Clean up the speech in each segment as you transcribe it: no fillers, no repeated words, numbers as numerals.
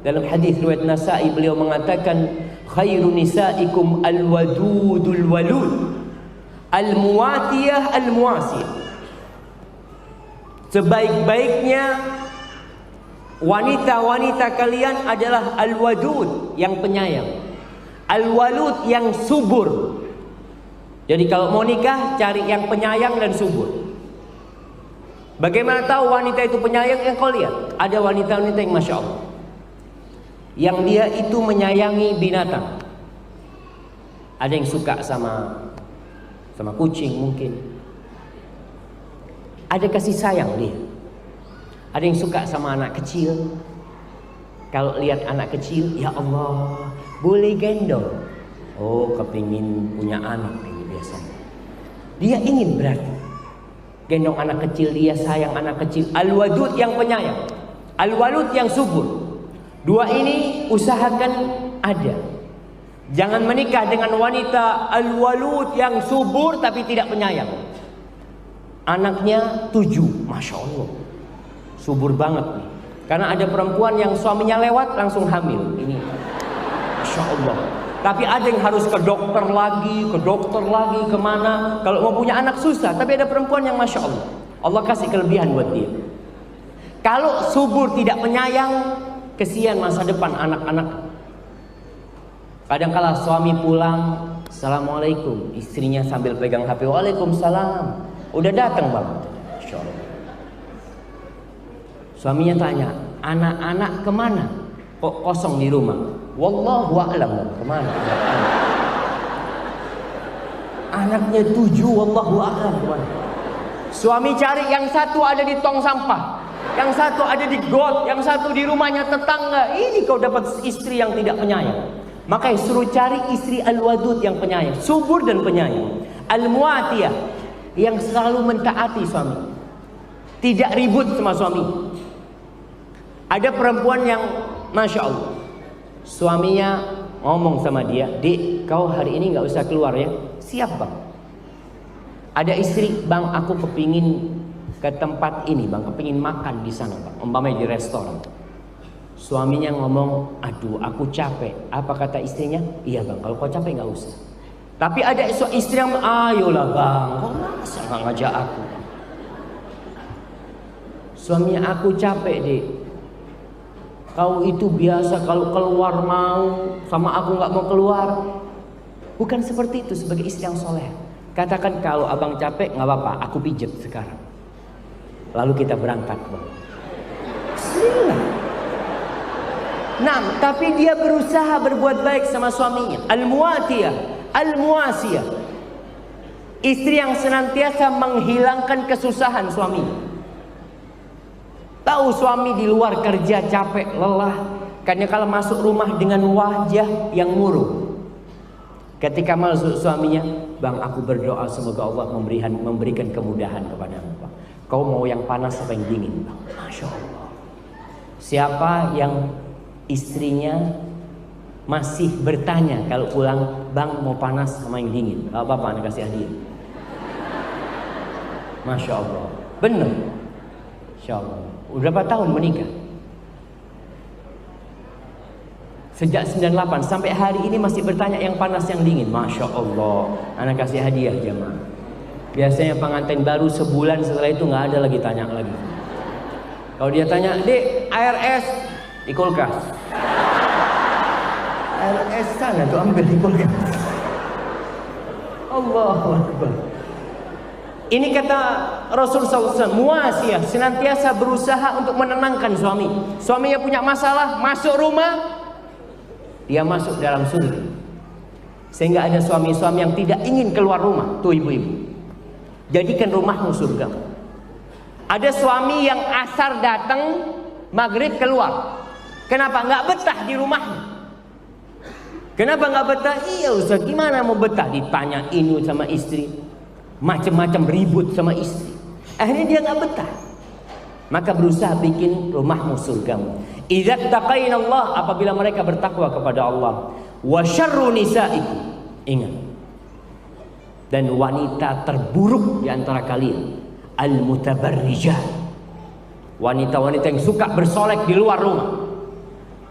Dalam hadis riwayat Nasa'i beliau mengatakan, khairu nisaikum al-wadudul walud, al-muwatiyah al-muasiyah. Sebaik-baiknya wanita-wanita kalian adalah al-wadud, yang penyayang, al-walud, yang subur. Jadi kalau mau nikah, cari yang penyayang dan subur. Bagaimana tahu wanita itu penyayang? Yang kau lihat, ada wanita-wanita yang Masya Allah, yang dia itu menyayangi binatang. Ada yang suka sama kucing mungkin. Ada kasih sayang dia. Ada yang suka sama anak kecil. Kalau lihat anak kecil, ya Allah, boleh gendong. Oh, kepingin punya anak ini biasanya. Dia ingin berarti gendong anak kecil, dia sayang anak kecil. Al-wadud, yang penyayang, al-walud, yang subur. Dua ini usahakan ada. Jangan menikah dengan wanita al-walud, yang subur tapi tidak penyayang. Anaknya 7, Masya Allah, subur banget nih. Karena ada perempuan yang suaminya lewat langsung hamil. Ini Masya Allah. Tapi ada yang harus ke dokter lagi, kemana. Kalau mau punya anak susah. Tapi ada perempuan yang Masya Allah, Allah kasih kelebihan buat dia. Kalau subur tidak penyayang, kesian masa depan anak-anak. Kadang-kala suami pulang, Assalamualaikum, istrinya sambil pegang HP, Waalaikumsalam. Udah datang bang. Masya Allah. Suaminya tanya, anak-anak kemana? Kok kosong di rumah? Wallahu a'lam, kemana? Anaknya 7, wallahu a'lam kemana? Suami cari, yang satu ada di tong sampah, yang satu ada di got, yang satu di rumahnya tetangga. Ini kau dapat istri yang tidak penyayang. Makanya suruh cari istri al-wadud, yang penyayang, subur dan penyayang. Al-muatiyah, yang selalu mentaati suami, tidak ribut sama suami. Ada perempuan yang Masya Allah, suaminya ngomong sama dia, Dek, kau hari ini gak usah keluar ya. Siap bang. Ada istri, bang aku kepingin ke tempat ini bang, kepingin makan di sana bang, umpamanya di restoran. Suaminya ngomong, aduh aku capek. Apa kata istrinya? Iya bang, kalau kau capek gak usah. Tapi ada istri yang, ayolah bang, kau masa gak ngajak aku? Suaminya, aku capek dek. Kau itu biasa kalau keluar mau, sama aku gak mau keluar. Bukan seperti itu sebagai istri yang soleh. Katakan, kalau abang capek gak apa-apa, aku pijet sekarang. Lalu kita berangkat bang. Bismillah. Nah, tapi dia berusaha berbuat baik sama suaminya. Al-muatiyah, al-muasiyah, istri yang senantiasa menghilangkan kesusahan suaminya. Tahu suami di luar kerja capek, lelah, karena kalau masuk rumah dengan wajah yang murung. Ketika masuk suaminya, bang aku berdoa semoga Allah memberikan kemudahan kepada Bang. Kau mau yang panas apa yang dingin bang? Masya Allah. Siapa yang istrinya masih bertanya kalau pulang, bang mau panas sama yang dingin? Gak apa-apa, anak kasih hadiah. Masya Allah, benar. Masya Allah. Udah berapa tahun menikah? Sejak 98 sampai hari ini masih bertanya yang panas yang dingin. Masya Allah. Anak kasih hadiah jemaah. Biasanya pengantin baru sebulan setelah itu nggak ada lagi tanya lagi. Kalau dia tanya, Dek, air es di kulkas. Air es sana tuh ambil di kulkas. Allahu Akbar. Ini kata Rasul SAW, muasiyah, senantiasa berusaha untuk menenangkan suami. Suaminya punya masalah, masuk rumah, dia masuk dalam surga. Sehingga ada suami-suami yang tidak ingin keluar rumah. Tuh ibu-ibu, jadikan rumahmu surga. Ada suami yang asar datang, maghrib keluar. Kenapa? Nggak betah di rumahnya. Kenapa nggak betah? Iya Ustaz, gimana mau betah? Ditanya ini sama istri, macam-macam ribut sama istri. Akhirnya dia nggak betah. Maka berusaha bikin rumahmu surgamu. Idza taqaina Allah, apabila mereka bertakwa kepada Allah. Wa syarru nisaikum, ingat. Dan wanita terburuk di antara kalian, al-mutabarrijat, wanita-wanita yang suka bersolek di luar rumah,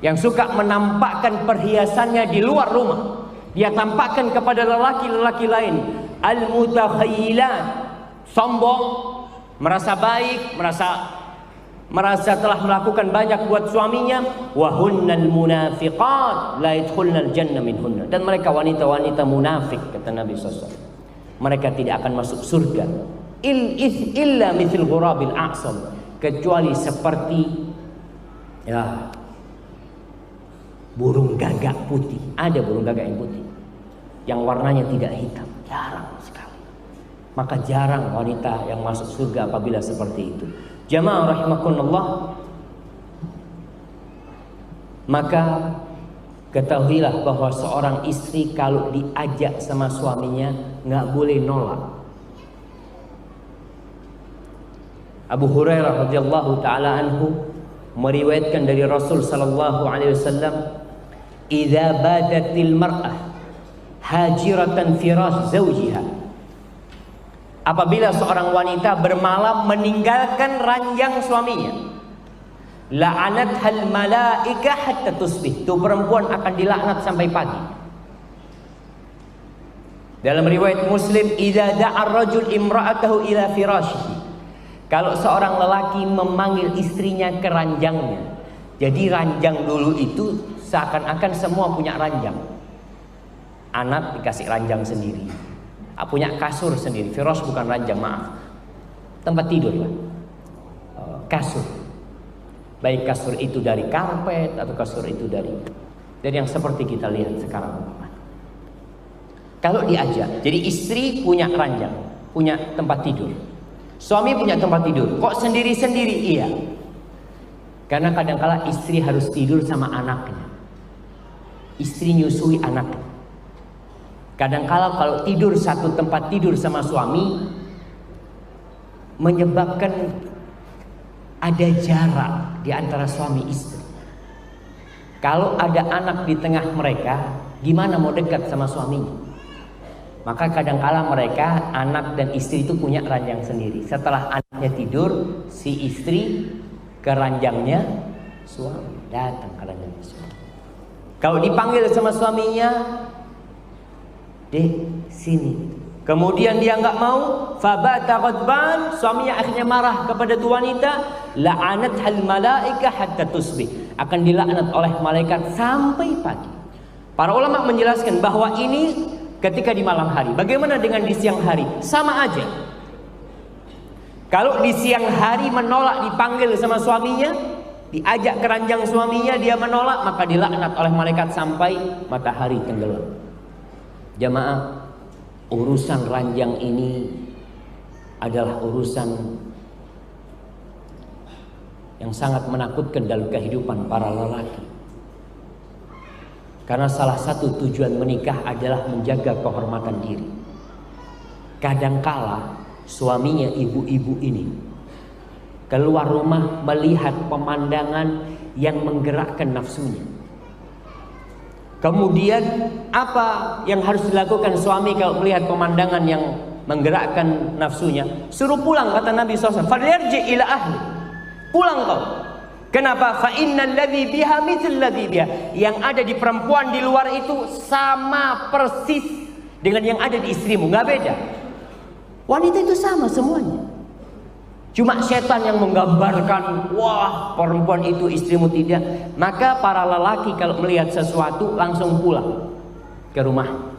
yang suka menampakkan perhiasannya di luar rumah, dia tampakkan kepada lelaki-lelaki lain. Al-mutakhayyilat, sombong, merasa baik, merasa telah melakukan banyak buat suaminya. Wa hunnal munafiqat la yadkhulnal jannah minhunna. Dan mereka wanita-wanita munafik, kata Nabi SAW, mereka tidak akan masuk surga illa mithil ghurabil a'sam, kecuali seperti ya burung gagak putih. Ada burung gagak yang putih yang warnanya tidak hitam, jarang sekali. Maka jarang wanita yang masuk surga apabila seperti itu. Jamaah rahimakumullah, maka ketahuilah bahwa seorang istri kalau diajak sama suaminya nggak boleh nolak. Abu Hurairah radhiyallahu taala anhu meriwayatkan dari Rasul sallallahu alaihi wasallam, "Idza badatil mar'ah hajiratan firash zawjiha." Apabila seorang wanita bermalam meninggalkan ranjang suaminya, la'anathal malaika hatta tusbih. Itu perempuan akan dilaknat sampai pagi. Dalam riwayat Muslim, idza da'a ar-rajul imra'atahu ila firashihi. Kalau seorang lelaki memanggil istrinya ke ranjangnya. Jadi ranjang dulu itu seakan-akan semua punya ranjang. Anak dikasih ranjang sendiri, punya kasur sendiri. Firash bukan ranjang, maaf, tempat tidur lah. Kasur. Baik kasur itu dari karpet atau kasur itu dari yang seperti kita lihat sekarang. Kalau diajak, jadi istri punya ranjang, punya tempat tidur, suami punya tempat tidur. Kok sendiri-sendiri? Iya, karena kadang-kala istri harus tidur sama anaknya. Istri nyusui anaknya. Kadang-kala kalau tidur satu tempat tidur sama suami, menyebabkan ada jarak di antara suami istri. Kalau ada anak di tengah mereka, gimana mau dekat sama suaminya? Maka kadang-kala mereka, anak dan istri itu punya ranjang sendiri. Setelah anaknya tidur, si istri ke ranjangnya suami, datang ke ranjangnya suami. Kalau dipanggil sama suaminya, "Dek, sini." Kemudian dia nggak mau, fabata ghadban, suaminya akhirnya marah kepada tu wanita, la'anathal malaika hatta tusbih, akan dilaknat oleh malaikat sampai pagi. Para ulama menjelaskan bahwa ini ketika di malam hari. Bagaimana dengan di siang hari? Sama aja. Kalau di siang hari menolak dipanggil sama suaminya, diajak ke ranjang suaminya, dia menolak, maka dilaknat oleh malaikat sampai matahari tenggelam. Jamaah, urusan ranjang ini adalah urusan yang sangat menakutkan dalam kehidupan para lelaki. Karena salah satu tujuan menikah adalah menjaga kehormatan diri. Kadangkala suaminya, ibu-ibu ini, keluar rumah melihat pemandangan yang menggerakkan nafsunya. Kemudian apa yang harus dilakukan suami kalau melihat pemandangan yang menggerakkan nafsunya? Suruh pulang, kata Nabi SAW. Falyarji ila ahli. Pulang kau. Kenapa? Fa innal ladzi biha mithl ladzi biha. Yang ada di perempuan di luar itu sama persis dengan yang ada di istrimu, nggak beda. Wanita itu sama semuanya. Cuma setan yang menggambarkan, wah perempuan itu istrimu tidak. Maka para lelaki kalau melihat sesuatu langsung pulang ke rumah.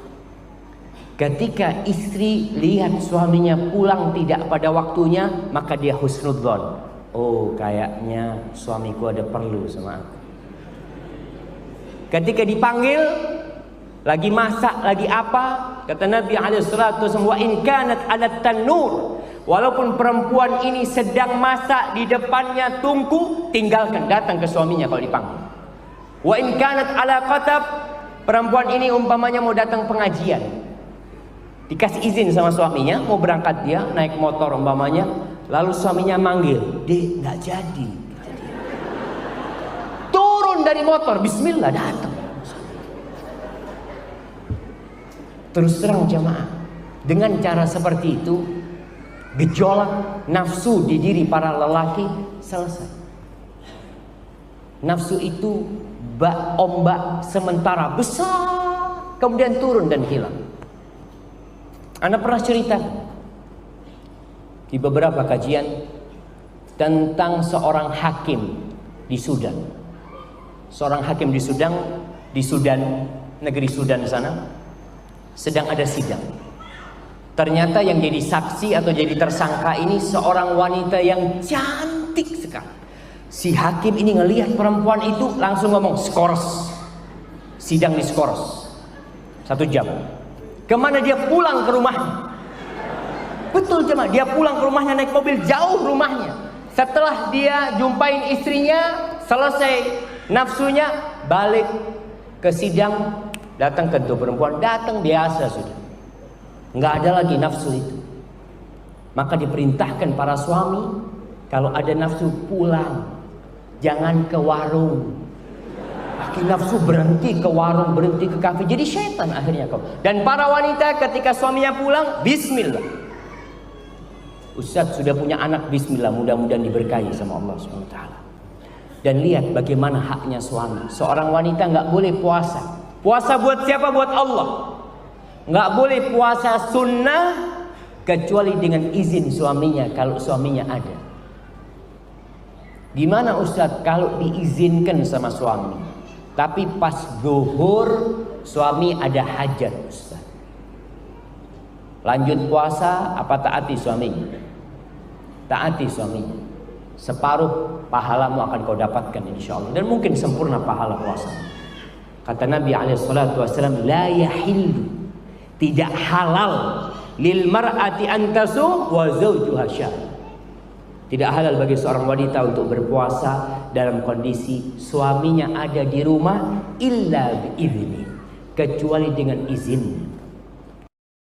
Ketika istri lihat suaminya pulang tidak pada waktunya, maka dia husnudzon. Oh, kayaknya suamiku ada perlu sama aku. Ketika dipanggil, lagi masak, lagi apa, kata Nabi SAW, wa in kanat ala tanur, walaupun perempuan ini sedang masak di depannya tungku, tinggalkan, datang ke suaminya kalau dipanggil. Wa in kanat ala qatab, perempuan ini umpamanya mau datang pengajian, dikasih izin sama suaminya, mau berangkat dia naik motor umpamanya, lalu suaminya manggil, "Dek, nggak jadi." Turun dari motor, bismillah, datang. Terus terang jamaah, dengan cara seperti itu, gejolak nafsu di diri para lelaki selesai. Nafsu itu ombak sementara besar, kemudian turun dan hilang. Anda pernah cerita di beberapa kajian tentang seorang hakim di Sudan. Seorang hakim di Sudan, negeri Sudan sana, sedang ada sidang. Ternyata yang jadi saksi atau jadi tersangka ini seorang wanita yang cantik sekali. Si hakim ini ngelihat perempuan itu langsung ngomong skors. Sidang di skors 1 jam. Kemana dia pulang ke rumahnya? Betul jemaah, dia pulang ke rumahnya naik mobil jauh rumahnya. Setelah dia jumpain istrinya, selesai nafsunya, balik ke sidang, datang ke perempuan, datang biasa sudah. Nggak ada lagi nafsu itu. Maka diperintahkan para suami, kalau ada nafsu pulang, jangan ke warung. Laki nafsu berhenti ke warung, berhenti ke kafe, jadi syaitan akhirnya kau. Dan para wanita ketika suaminya pulang, bismillah. Ustaz sudah punya anak, bismillah, mudah-mudahan diberkahi sama Allah SWT. Dan lihat bagaimana haknya suami. Seorang wanita nggak boleh puasa. Puasa buat siapa? Buat Allah. Nggak boleh puasa sunnah kecuali dengan izin suaminya, kalau suaminya ada. Gimana Ustaz kalau diizinkan sama suami, tapi pas zuhur suami ada hajat Ustaz? Lanjut puasa apa taati suaminya? Taati suaminya. Separuh pahalamu akan kau dapatkan insyaallah, dan mungkin sempurna pahala puasa. Kata Nabi SAW, la yahillu, tidak halal lil mar'ati antasu wa zawjuha syahid. Tidak halal bagi seorang wanita untuk berpuasa dalam kondisi suaminya ada di rumah illa biizni, kecuali dengan izin.